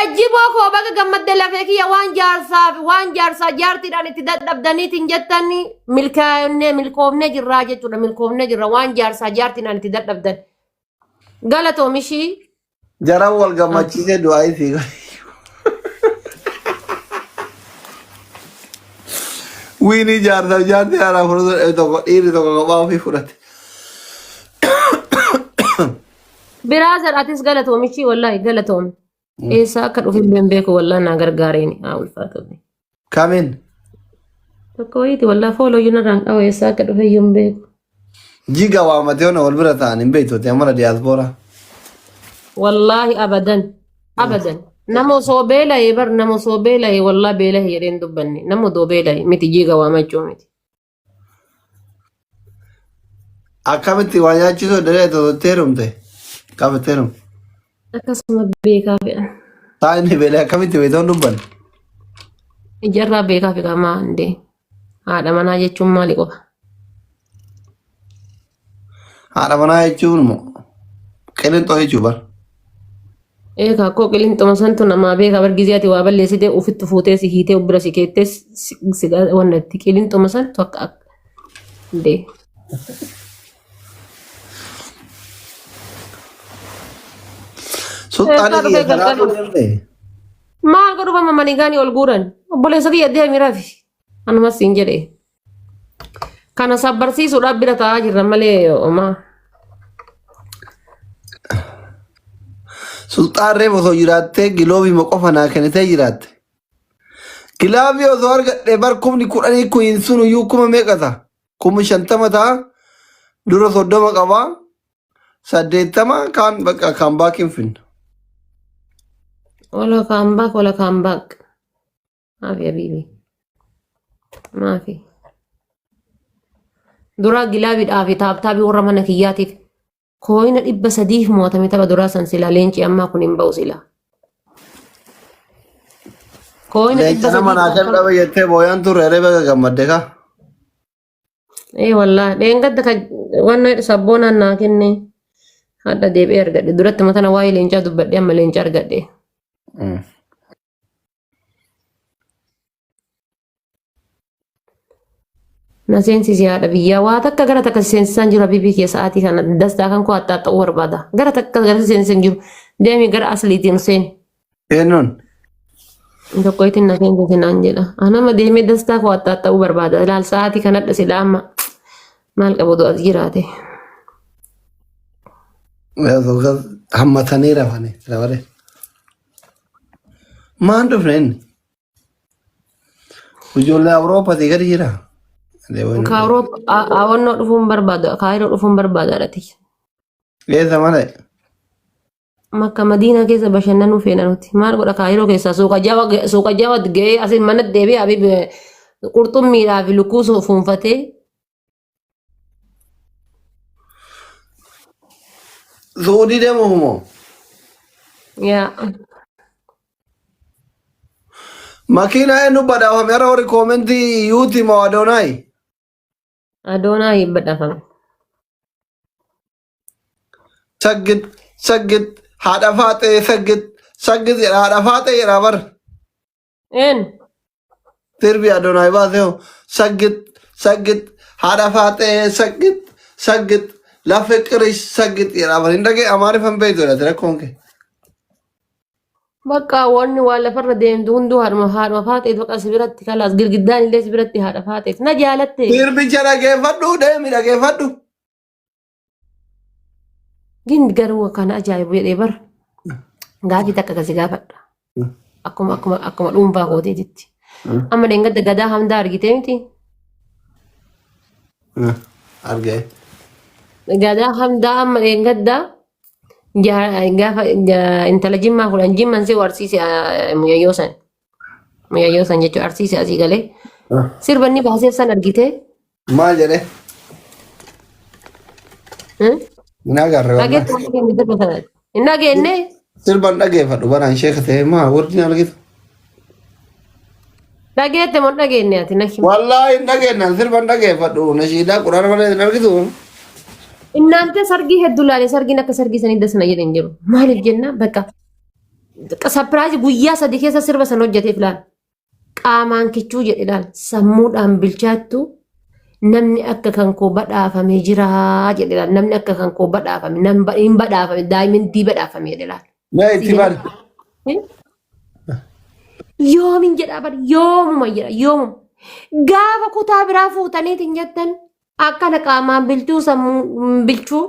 ajiboo koo baga gammadde lafee kiyya waan jaarsaa jaartiidhaan itti dadhabdaniitiin jettanii milkoofnee jirraa jechuudha milkoofnee jirra waan jaarsaa jaartiidhaan itti dadhabdan galatoomishii Jara wal gammachiisee du'aa isii Winnie jaarsa jaarti haala fudhatu tokko dhiirri tokko kophaa ofii fudhate. Biraazar atis galatoomishii wallaahi galatoomi. Eessa akka dhufin beeku wallaahi naa gargaareeni haa ulfaatame. Kamiin? Tokko wayiiti wallaahi fooloo yuunarraan qabu eessa akka dhufe iyyuu hin beeku. Jiga waamatee ona wal bira ta'an hin beektooti amala diyaaspooraa. Wallaahi abadan. Namo osoo beela'ee bar namo osoo beela'ee wallaahi beela'ee jedheen dubbanne namo osoo beela'ee miti jiga waamachuu miti. Akkamitti waa nyaachisoo daree tottee heerumte? Qabattee heerumte? Akkasuma beekaa fe'an. Taa'inni beelee akkamitti beektoon dubbanne? Ijarraa beekaa fi qaama handee haadha manaa jechuun maali qofa? Haadha manaa jechuun immoo qilixoo jechuu bara. Eegaa koo qilixuma santu namaa beekaa bargiziyaati waa balleessitee ufitti fuutee si hiitee bira si keettee si wannatti qilixuma santu akka handee. Sultaanii kiyya kanaa fuudhee maal godhu bama manigaanii ol guuran obboleessa kiyya deemiraaf anumas siin jedhee kana sabbarsiisuudhaaf bira taa'aa jirra malee homaa. Sultaan reef osoo jiraattee giloobii qofa naa kennitee jiraatte. Gilaabii osoo argadhee bar kumni kudhanii kun sun iyyuu kuma meeqata? Kuma 50 ta'a. Dura 30 qabaa. 80 kaan bakka kan baakin finna. Wala kan baak. Maafi habiibi. Maafi. Dura gilaabiidhaa fi taaptaabii warra mana kiyyaatiif kooyina 300 mo'atame tapha duraa san silaa leenci ammaa kun hin ba'u silaa. Kooyina 300. Leenca nama naa kan dhabe jettee booyaan turre reeba gammadde kaa. Wallaahi dheengadda wanna sabboonaan naa kenne hadda deebi'ee argadhe duratti matana waa'ee leencaa dubbadhee amma leenca argadhe. Na seensisi haadha biyyaa waa takka gara takka seensisaan jiru habiibii keessa sa'aatii kana dastaa kan koo adda ta'uu barbaada. Gara takka gara seensisan jiru deemi gara asliitiin seen. Eenyuun? Tokko ittiin na seensisi naan jedha. Anama deemee dastaa koo adda ta'uu barbaada. Ilaal sa'aatii kanadha silaa amma maal qabu as jiraate. Hammatanii rafanii dabalee. Maan dhufne inni? Ijoollee Awurooppaatii gadi jira. Kaawwannoo dhufuun barbaada. Kaayiroo dhufuun barbaadaadhati. Eessa malee? Makka Madiinaa keessa bashannanuu feena nuti. Maal godha Kaayiroo keessa suuqa jawa ga'ee asiin mana deebi'ee habiib qurxummiidhaa fi lukkuu fuunfatee. Suudii deemuuf moo? Yaa. Makiina eenyu badhaafame irra warri koomentii yuuti moo Adoonaay? Adoonaay badhaafame. Saggit haadha faaxee saggit jedha haadha faaxee jedha bar. Een. Sirbi Adoonaay baasee hoo saggit haadha faaxee saggit lafee qirish saggit jedha bar hin dhagee amaariffan beeytuudha rakkoon kee. Bakka wanni waan lafarra deemtu hunduu haadha faaxeet bakka sibiratti kalaas girgiddaan illee sibiratti haadha faaxeet na jaalatte. Sirbicha dhageeffadhu deemi dhageeffadhu. Gindi garuu kana ajaa'ibu jedhee bar gaafii takka kasi gaafadha. Akkuma dhuunfaa kooteetitti. Amma dheengadda gadaa hamdaa argitee miti. Argee. Gadaa hamdaa amma dheengaddaa. Gaafa intala jimmaa kudhan jimman si warsiise muyayyoo san jechuun arsiise asii galee sirba inni baasee san argite. Maal jedhee? Hin agarre walaa. Hin dhageenne. Sirban dhageeffadhu baraan sheeka ta'e maa warri argitu. Dhageette moo dhageenne ati nakki. Wallaahi hin dhageennan sirban dhageeffadhu nashiidaa quraana malee hin argitu. Innante sargii hedduu laalee sargiin akka sargii sanii dasna jedhan jiru. Maaliif jenna bakka Sapiraayizi guyyaa sadii keessa sirba san hojjetee filaan. Qaamaan kichuu jedhedhaan sammuudhaan bilchaattu namni akka kan koo badhaafamee jira jedhedhaan namni akka kan koo badhaafame hin badhaafame daa'imni badhaafame jedhedhaan. Mee itti bari. Yoomin jedhaa bari yoomuma jedha yoomuma. Gaafa kutaa biraa fuutaniitiin jettan akkana qaamaan bilchuu sammuu bilchuu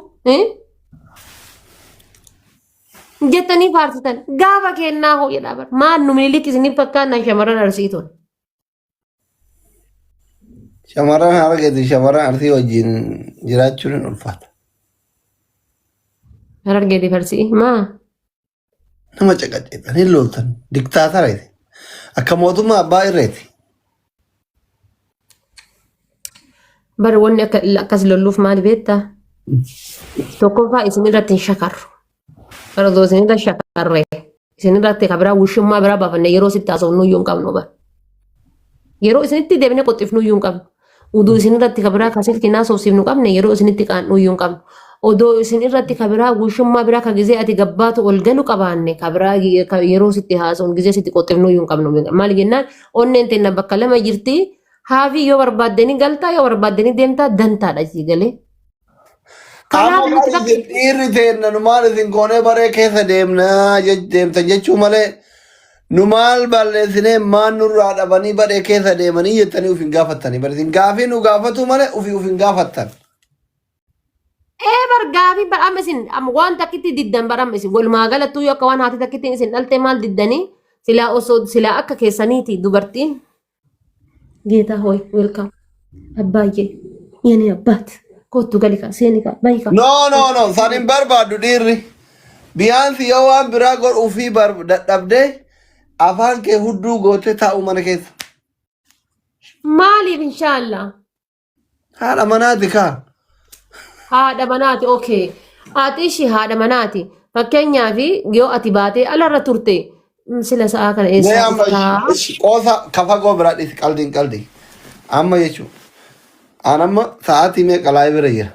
jettanii faarsitan gaafa kennaa hoo jedhaa bari maan nu mililik isiniif fakkaannan shamarran arsiituun. Shamarran Harargeetii shamarran Arsii wajjin jiraachuun hin ulfaata. Harargeetii farsii maa? Nama caqaceedhaan hin loltan diktaatareeti. Akka mootummaa abbaa irreeti. Bari wanni akkas lolluuf maali beektaa? Tokkoffaa isin irratti hin shakarru. Bara osoo isin irra shakarree isin irratti kabiraa wushummaa biraa baafanne yeroo sitti haasofnu iyyuu hin qabnu bara. Yeroo isinitti deebinee qoxxifnu iyyuu hin qabnu. Uduu isin irratti kabiraa kasilti naasofsiifnu qabne yeroo isinitti qaannu iyyuu hin qabnu. Odoo isin irratti kabiraa wushummaa biraa ka gizee ati gabbaatu ol galu qabaanne kabiraa yeroo sitti haasofnu gizee sitti qoxxifnu iyyuu hin qabnu. Maali jennaan onneen teenna bakka lama jirti. Haafii yoo barbaaddanii galtaa yoo barbaaddanii deemtaa dantaadha isii galee. Amma dhiirri teenna nu maal isin goonee baree keessa deemnaa deemtan jechuu malee nu maal balleessinee maan nurraa dhabanii baree keessa deemanii jettanii uf hin gaafattanii bari isin gaafii nu gaafatu malee uf hin gaafattan. Bar gaafii bar amma isin waan takkitti diddan bar amma isin walumaa galattuu yoo akka waan haati takkitti isin dhaltee maal diddanii silaa osoo silaa akka keessaniiti dubartiin. Geeta hoy welcome abbaayyee yani abbaat kottu galika seenika bayika. No sanin barbaadu dhiirri biyaansi yoo waan biraa godhuu fi dadhabdee afaan kee hudduu goote taa'u mana keessa. Maaliif inshaallah? Haadha manaati kaa. Haadha manaati okay. Ati ishii haadha manaati fakkeenyaaf yoo ati baatee alarra turte. Sila sa'a kana eessa? Qoosa kafagoo biraa dhiisi qaldi. Amma jechuun an amma sa'aatii meeqa laayii bira jira.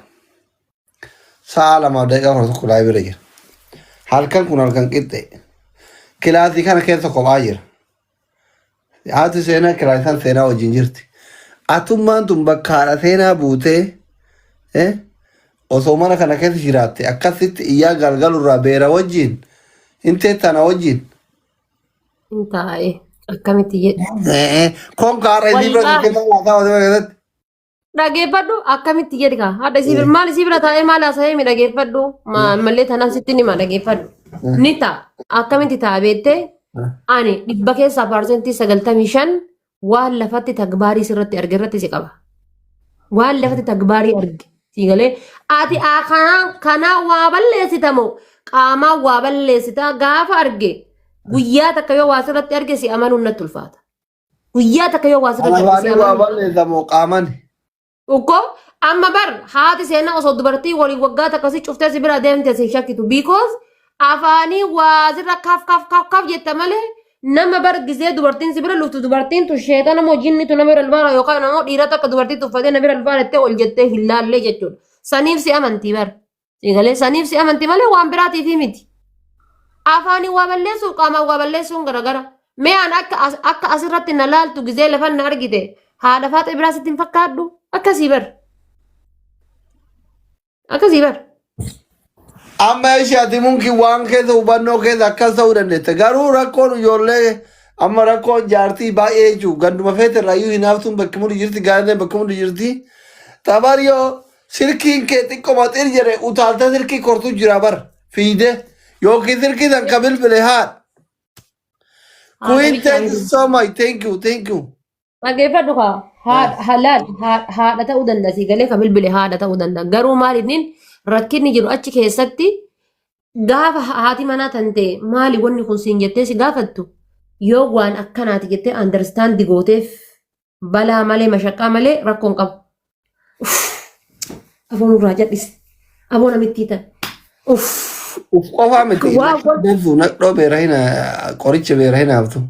Sa'a 2:11 laayii bira jira. Halkan kun halkan qixxee. Kilaasii kana keessa kophaa jira. Haati seenaa kilaasisan seenaa wajjin jirti. Atummaan tun bakka haadha seenaa buutee osoo mana kana keessa jiraatte akkasitti iyyaa galgalurraa beera wajjin hin teettana wajjin. Taa'e akkamitti jedhe. Konkaara isii bira keessatti haasaa wajjin keessatti. Dhageeffadhu akkamitti jedhe kaa haadha isii bira maal isii bira taa'ee maal haasa'ee mi dhageeffadhu mallee tanaan sitti nima dhageeffadhu. Ni ta'a akkamitti ta'a beettee ani 100% waan lafatti tagbaarii sirratti arge irratti si qaba. Waan lafatti tagbaarii arge si galee ati kanaa waa balleessitamoo qaamaa waa balleessitaa gaafa arge. Guyyaa takka yoo waa sirratti arge si amanuun natti ulfaata. Guyyaa takka yoo waa sirratti arge si amanuun. Waa balleessamoo qaamani. Ukko amma bar haati seenaa osoo dubartii waliin waggaa takka si cuftee si bira deemte si shakkitu. Because afaanii waa sirra kaaf jetta malee nama bar gisee dubartiin si bira luftu dubartiin tu sheetana moo jinni tu nama bira albaara yookaan immoo dhiira takka dubartii tuffatee nama bira albaara jettee ol jettee hin laallee jechuudha. Saniif si amantii bar. Egalee saniif si amantii malee waan biraatiif miti. Afaanii waa balleessuu qaamaan waa balleessuun garagara. Mee an akka asirratti na laaltu gizee lafan na argite haadha faaxa biraa sitti hin fakkaadhu akkasii bar. Akkasii bar. Amma ishaati munki waan keessa hubannoo keessa akkas ta'uu dandeette. Garuu rakkoon ijoollee amma rakkoon jaartii baay'ee jechuun ganduma feete irraayyuu hin haftuun bakki mundi jirti gaazexeen bakki mundi jirti. Tabaryoo sirkiin kee xiqqoo maxxir jedhe utaaltee sirkii kortuu jira bar fiidee. Yookiin sirkii san ka bilbile haadha. Queen, thank you so much. Thank you. Dhageeffadhu kaa halaal haadha ta'uu danda'a si galee ka bilbile haadha ta'uu danda'a. Garuu maaliifnin rakkinni jiru achi keessatti gaafa haati manaa tan ta'e maali wanni kun siin jettee si gaafattu yoo waan akkanaati jettee understand gooteef balaa malee mashaqqaa malee rakkoon qabu. Aboon irraa jal'ise. Aboon amittii tan. Uf qofaa miti. Darbu naqdoo beera hina qoricha beera hina haftu.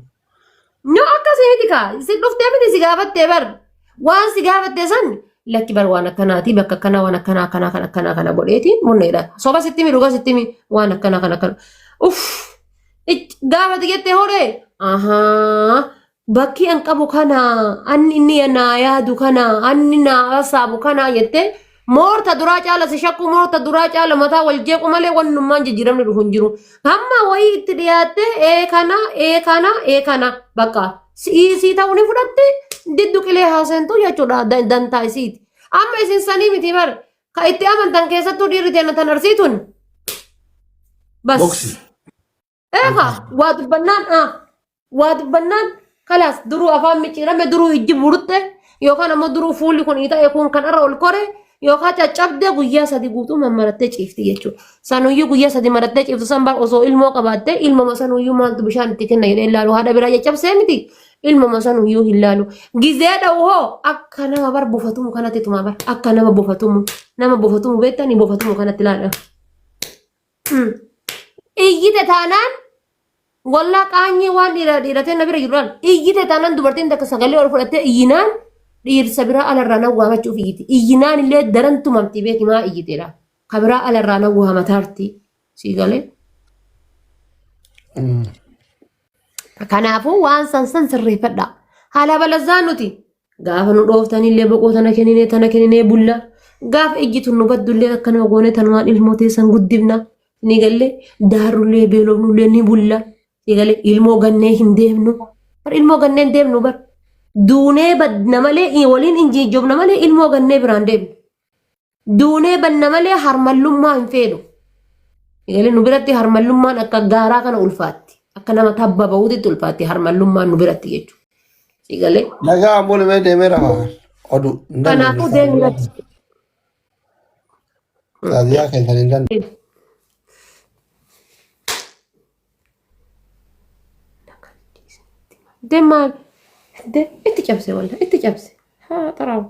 No akkasii miti kaa si dhuftee miti si gaafattee bar waan si gaafattee san lakki bar waan akkanaati bakka akkanaa waan akkana godheeti munneedha. Soba sitti mi dhuga sitti mi waan akkana. Uff Gaafa jettee horee bakki an qabu kana anni inni naa yaadu kana anni naa hasaabu kana jettee moorta duraa caala si shakku moorta duraa caala mataa wal jeequ malee wannummaan jijjiiramni dhufu hin jiru. Hamma wayii itti dhiyaatte ee kana bakka sii ta'uu ni fudhatte diddu qilee haaseentu jechuudha dantaa isiiti. Amma isin sanii miti bar ka itti amantan keessattuu dhiirri teena tan arsiitun. Bas. Eka waa dubbannaan kalaas duruu afaan micciirame duruu ijji burutte yookaan ammoo duruu fuulli kun ta'e kun kanarra ol kore yookaan caccabdee guyyaa sadi guutuu mammarattee ciifti jechuudha. Sanuyyuu guyyaa sadi marattee ciiftu san bar osoo ilmoo qabaattee ilmoma sanuyyuu maaltu bishaan itti kenna jedhee ilaalu haadha biraa caccabsee miti ilmoma sanuyyuu hin laalu. Gizee dha'u hoo akka nama bar bufatumu kanatti tuma bar akka nama bufatumu beektanii bufatumu kanatti ilaala. Iyyite taanaan wallaa qaanyee waan dhiiratee na bira jiruudhaan iyyite taanaan dubartiin takka sagalee ol fudhattee iyyinaan dhiirsa biraa alarraa nawwaamachuuf iyyiti. Iyyinaan illee daran tumamti beeki maa iyyiteedha. Ka biraa alarraa nawwaamataarti sii galee. Kanaafuu waan san sirreeffadha. Haala balazzaa nuti gaafa nu dhooftanillee boqoo tana kenninee bulla. Gaafa ijjitu nu baddullee akka nama goone tanumaan ilmoo teessan guddifna. Ni galee daarullee beelofnullee ni bulla. Ni galee ilmoo gannee hin deemnu. Bar ilmoo gannee hin deemnu bar. Duunee badna malee waliin injiijjobna malee ilmoo gannee biraan deemnu. Duunee badna malee harmallummaa hin feenu. Ni galee nu biratti harmallummaan akka gaaraa kana ulfaatti. Akka nama tabba ba'uutitti ulfaatti harmallummaan nu biratti jechuudha. Ni galee. Nagaa ammoo mee deemee rafa. Oduu. Kanaafuu deemnirratti. Taasisaa keessan hin dandeenye. Deemaan itti cabse walla itti cabse haa xaraa'u.